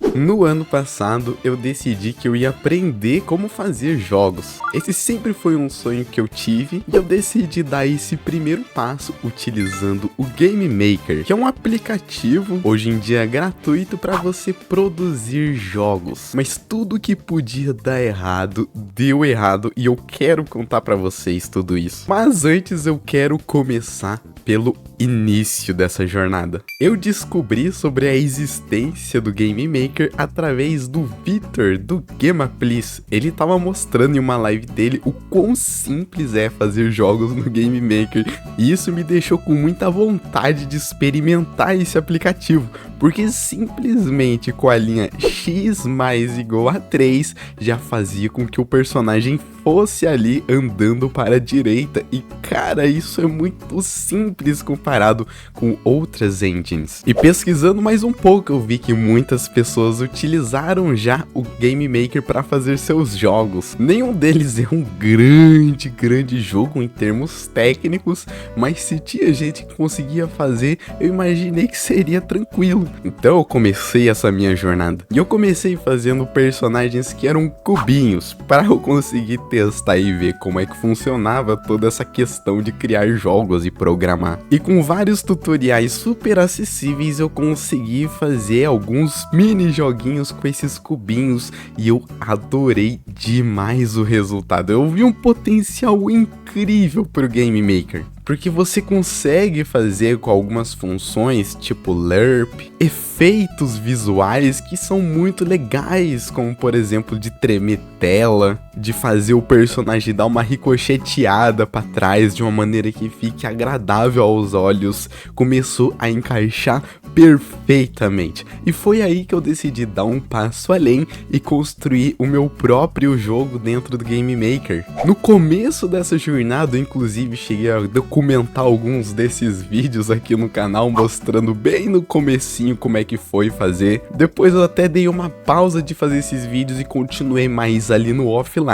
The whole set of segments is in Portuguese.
No ano passado, eu decidi que eu ia aprender como fazer jogos. Esse sempre foi um sonho que eu tive e eu decidi dar esse primeiro passo utilizando o Game Maker, que é um aplicativo, hoje em dia gratuito, para você produzir jogos. Mas tudo que podia dar errado, deu errado e eu quero contar para vocês tudo isso. Mas antes eu quero começar pelo início dessa jornada. Eu descobri sobre a existência do Game Maker através do Vitor, do Gamaplis. Ele tava mostrando em uma live dele o quão simples é fazer jogos no Game Maker, e isso me deixou com muita vontade de experimentar esse aplicativo, porque simplesmente com a linha x mais igual a 3 já fazia com que o personagem fosse ali andando para a direita, e cara, isso é muito simples comparado com outras engines. E pesquisando mais um pouco, eu vi que muitas pessoas utilizaram já o Game Maker para fazer seus jogos. Nenhum deles é um grande jogo em termos técnicos, mas se tinha gente que conseguia fazer, eu imaginei que seria tranquilo. Então eu comecei essa minha jornada. E eu comecei fazendo personagens que eram cubinhos, para eu conseguir testar e ver como é que funcionava toda essa questão de criar jogos e programar. E com vários tutoriais super acessíveis eu consegui fazer alguns mini joguinhos com esses cubinhos e eu adorei demais o resultado. Eu vi um potencial incrível pro Game Maker, porque você consegue fazer com algumas funções, tipo LERP, efeitos visuais que são muito legais, como por exemplo de tremer tela, de fazer o personagem dar uma ricocheteada para trás de uma maneira que fique agradável aos olhos. Começou a encaixar perfeitamente. E foi aí que eu decidi dar um passo além e construir o meu próprio jogo dentro do Game Maker. No começo dessa jornada, eu inclusive cheguei a documentar alguns desses vídeos aqui no canal, mostrando bem no comecinho como é que foi fazer. Depois eu até dei uma pausa de fazer esses vídeos e continuei mais ali no offline.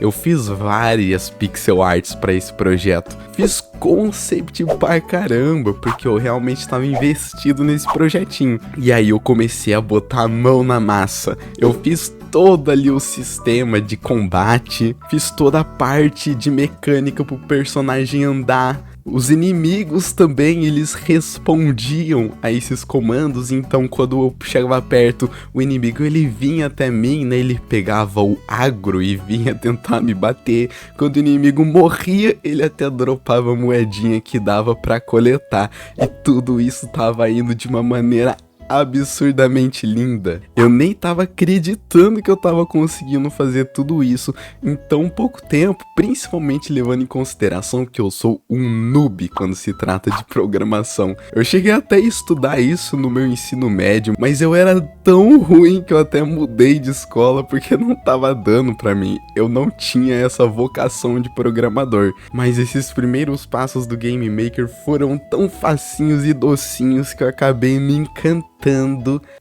Eu fiz várias pixel arts para esse projeto. Fiz concept pra caramba, porque eu realmente estava investido nesse projetinho. E aí eu comecei a botar a mão na massa. Eu fiz todo ali o sistema de combate, fiz toda a parte de mecânica pro personagem andar. Os inimigos também, eles respondiam a esses comandos, então quando eu chegava perto, o inimigo ele vinha até mim, né? Ele pegava o agro e vinha tentar me bater. Quando o inimigo morria, ele até dropava a moedinha que dava pra coletar. E tudo isso tava indo de uma maneira absurdamente linda. Eu nem tava acreditando que eu tava conseguindo fazer tudo isso em tão pouco tempo, principalmente levando em consideração que eu sou um noob quando se trata de programação. Eu cheguei até a estudar isso no meu ensino médio, mas eu era tão ruim que eu até mudei de escola porque não tava dando pra mim. Eu não tinha essa vocação de programador, mas esses primeiros passos do Game Maker foram tão facinhos e docinhos que eu acabei me encantando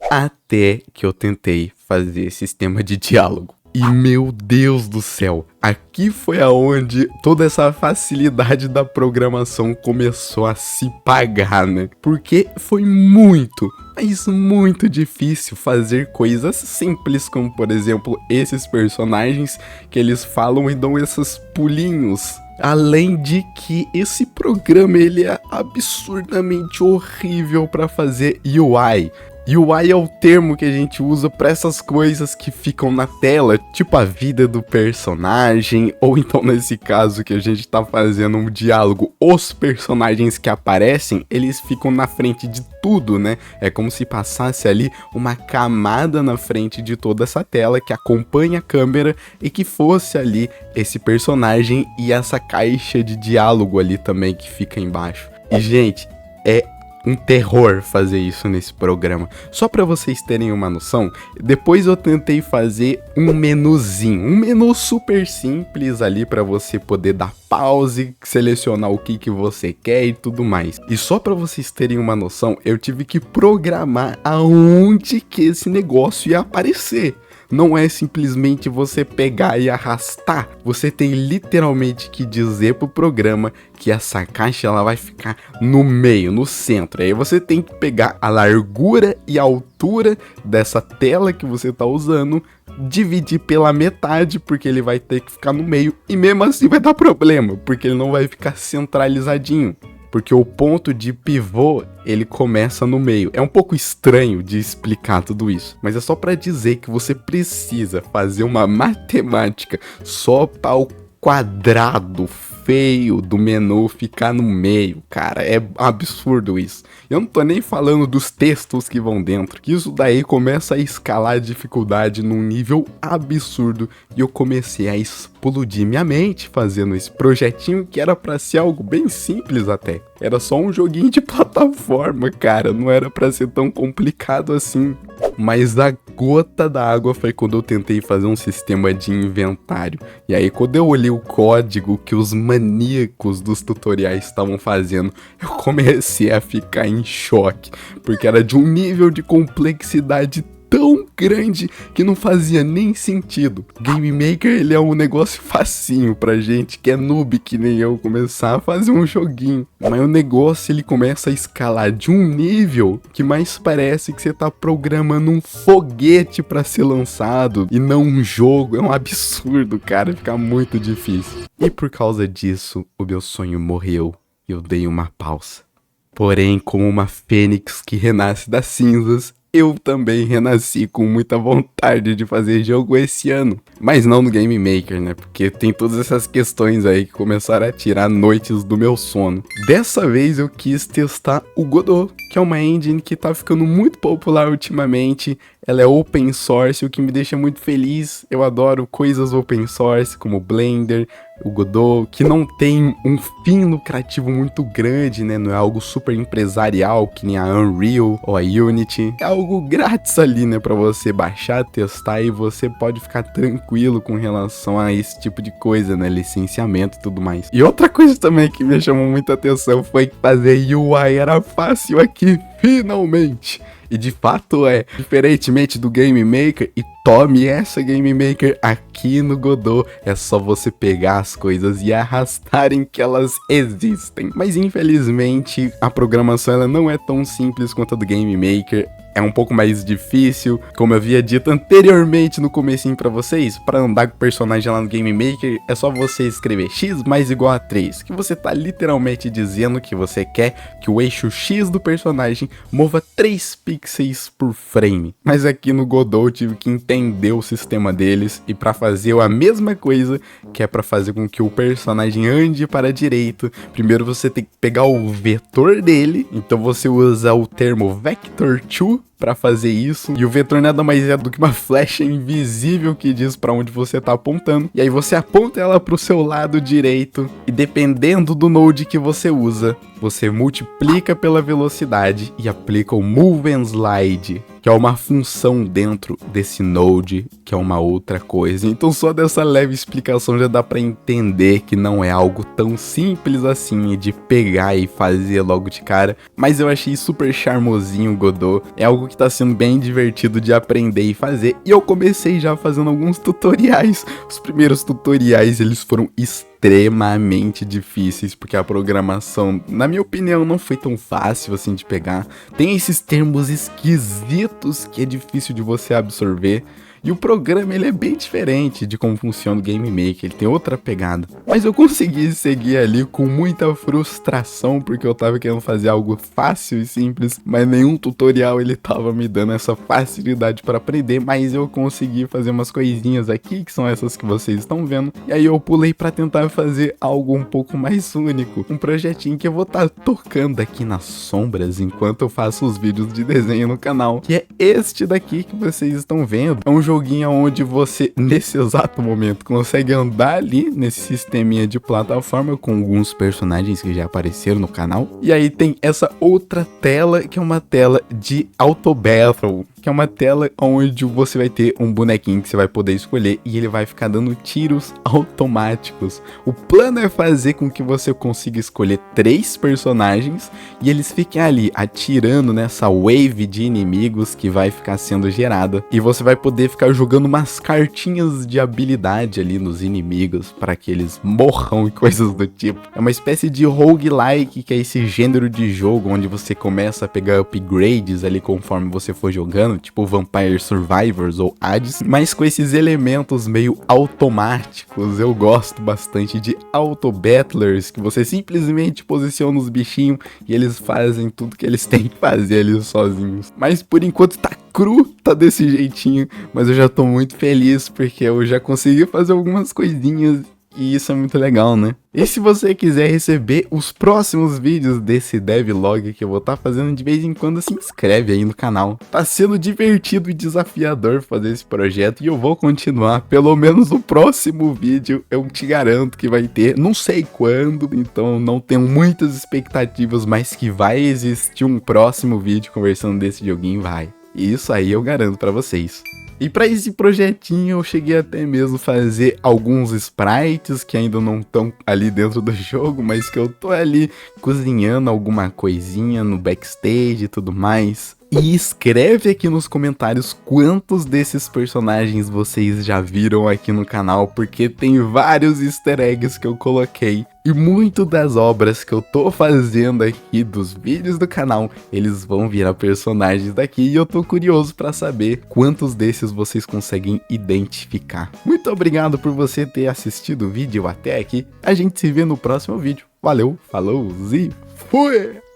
até que eu tentei fazer sistema de diálogo. E meu Deus do céu, aqui foi aonde toda essa facilidade da programação começou a se pagar, né? Porque foi muito, mas muito difícil fazer coisas simples, como por exemplo esses personagens que eles falam e dão esses pulinhos. Além de que esse programa ele é absurdamente horrível para fazer UI. UI é o termo que a gente usa para essas coisas que ficam na tela, tipo a vida do personagem, ou então nesse caso que a gente tá fazendo um diálogo, os personagens que aparecem, eles ficam na frente de tudo, né? É como se passasse ali uma camada na frente de toda essa tela que acompanha a câmera e que fosse ali esse personagem e essa caixa de diálogo ali também que fica embaixo. E gente, é um terror fazer isso nesse programa. Só para vocês terem uma noção, depois eu tentei fazer um menuzinho, um menu super simples ali para você poder dar pause, selecionar o que você quer e tudo mais. E só para vocês terem uma noção, eu tive que programar aonde que esse negócio ia aparecer. não é simplesmente você pegar e arrastar. Você tem literalmente que dizer pro programa que essa caixa ela vai ficar no meio, no centro. Aí você tem que pegar a largura e a altura dessa tela que você tá usando, dividir pela metade, porque ele vai ter que ficar no meio, e mesmo assim vai dar problema, porque ele não vai ficar centralizadinho. Porque o ponto de pivô, ele começa no meio. É um pouco estranho de explicar tudo isso, mas é só para dizer que você precisa fazer uma matemática só para o quadrado feio do menu ficar no meio, cara. É absurdo isso. Eu não tô nem falando dos textos que vão dentro, que isso daí começa a escalar a dificuldade num nível absurdo, e eu comecei a explodir minha mente fazendo esse projetinho que era pra ser algo bem simples até. Era só um joguinho de plataforma, cara, não era pra ser tão complicado assim. Mas a gota da água foi quando eu tentei fazer um sistema de inventário. E aí quando eu olhei o código que os maníacos dos tutoriais estavam fazendo, eu comecei a ficar em choque, porque era de um nível de complexidade tão grande que não fazia nem sentido. Game Maker, ele é um negócio facinho pra gente que é noob que nem eu começar a fazer um joguinho. Mas o negócio, ele começa a escalar de um nível que mais parece que você tá programando um foguete pra ser lançado e não um jogo. É um absurdo, cara, fica muito difícil. E por causa disso, o meu sonho morreu e eu dei uma pausa. Porém, como uma fênix que renasce das cinzas, eu também renasci com muita vontade de fazer jogo esse ano. Mas não no Game Maker, né? Porque tem todas essas questões aí que começaram a tirar noites do meu sono. Dessa vez eu quis testar o Godot, que é uma engine que tá ficando muito popular ultimamente. Ela é open source, o que me deixa muito feliz. Eu adoro coisas open source, como o Blender, o Godot, que não tem um fim lucrativo muito grande, né? Não é algo super empresarial, que nem a Unreal ou a Unity. É algo grátis ali, né? Pra você baixar, testar, e você pode ficar tranquilo com relação a esse tipo de coisa, né? Licenciamento e tudo mais. E outra coisa também que me chamou muita atenção foi que fazer UI era fácil aqui, finalmente. E de fato é, diferentemente do Game Maker, e tome essa Game Maker aqui no Godot, é só você pegar as coisas e arrastar em que elas existem. Mas infelizmente a programação ela não é tão simples quanto a do Game Maker. É um pouco mais difícil, como eu havia dito anteriormente no comecinho pra vocês. Pra andar com o personagem lá no Game Maker, é só você escrever x mais igual a 3, que você tá literalmente dizendo que você quer que o eixo x do personagem mova 3 pixels por frame. Mas aqui no Godot eu tive que entender o sistema deles, e pra fazer a mesma coisa, que é pra fazer com que o personagem ande para a direita, primeiro você tem que pegar o vetor dele, então você usa o termo vector2 para fazer isso, e o vetor nada mais é do que uma flecha invisível que diz para onde você tá apontando, e aí você aponta ela pro seu lado direito, e dependendo do node que você usa, você multiplica pela velocidade e aplica o Move and Slide, que é uma função dentro desse node, que é uma outra coisa. Então só dessa leve explicação já dá para entender que não é algo tão simples assim de pegar e fazer logo de cara, mas eu achei super charmosinho o Godot, é algo que tá sendo bem divertido de aprender e fazer, e eu comecei já fazendo alguns tutoriais. Os primeiros tutoriais eles foram extremamente difíceis, porque a programação, na minha opinião, não foi tão fácil assim de pegar. Tem esses termos esquisitos que é difícil de você absorver. E o programa ele é bem diferente de como funciona o Game Maker, ele tem outra pegada. Mas eu consegui seguir ali com muita frustração, porque eu tava querendo fazer algo fácil e simples, mas nenhum tutorial ele tava me dando essa facilidade para aprender, mas eu consegui fazer umas coisinhas aqui, que são essas que vocês estão vendo, e aí eu pulei para tentar fazer algo um pouco mais único, um projetinho que eu vou estar tocando aqui nas sombras enquanto eu faço os vídeos de desenho no canal, que é este daqui que vocês estão vendo. É um joguinho onde você, nesse exato momento, consegue andar ali nesse sisteminha de plataforma com alguns personagens que já apareceram no canal. E aí tem essa outra tela, que é uma tela de Auto Battle. que é uma tela onde você vai ter um bonequinho que você vai poder escolher e ele vai ficar dando tiros automáticos. O plano é fazer com que você consiga escolher 3 personagens e eles fiquem ali atirando nessa wave de inimigos que vai ficar sendo gerada. E você vai poder ficar jogando umas cartinhas de habilidade ali nos inimigos para que eles morram e coisas do tipo. É uma espécie de roguelike, que é esse gênero de jogo onde você começa a pegar upgrades ali conforme você for jogando, tipo Vampire Survivors ou Hades, mas com esses elementos meio automáticos. Eu gosto bastante de Auto Battlers, que você simplesmente posiciona os bichinhos e eles fazem tudo que eles têm que fazer ali sozinhos. Mas por enquanto tá cru, tá desse jeitinho, mas eu já tô muito feliz porque eu já consegui fazer algumas coisinhas e isso é muito legal, né? E se você quiser receber os próximos vídeos desse devlog que eu vou estar fazendo de vez em quando, se inscreve aí no canal. Tá sendo divertido e desafiador fazer esse projeto e eu vou continuar. Pelo menos o próximo vídeo eu te garanto que vai ter, não sei quando, então não tenho muitas expectativas, mas que vai existir um próximo vídeo conversando desse joguinho, vai. E isso aí eu garanto pra vocês. E para esse projetinho eu cheguei até mesmo a fazer alguns sprites que ainda não estão ali dentro do jogo, mas que eu tô ali cozinhando alguma coisinha no backstage e tudo mais. E escreve aqui nos comentários quantos desses personagens vocês já viram aqui no canal, porque tem vários easter eggs que eu coloquei. E muito das obras que eu tô fazendo aqui, dos vídeos do canal, eles vão virar personagens daqui e eu tô curioso pra saber quantos desses vocês conseguem identificar. Muito obrigado por você ter assistido o vídeo até aqui, a gente se vê no próximo vídeo. Valeu, falou e fui!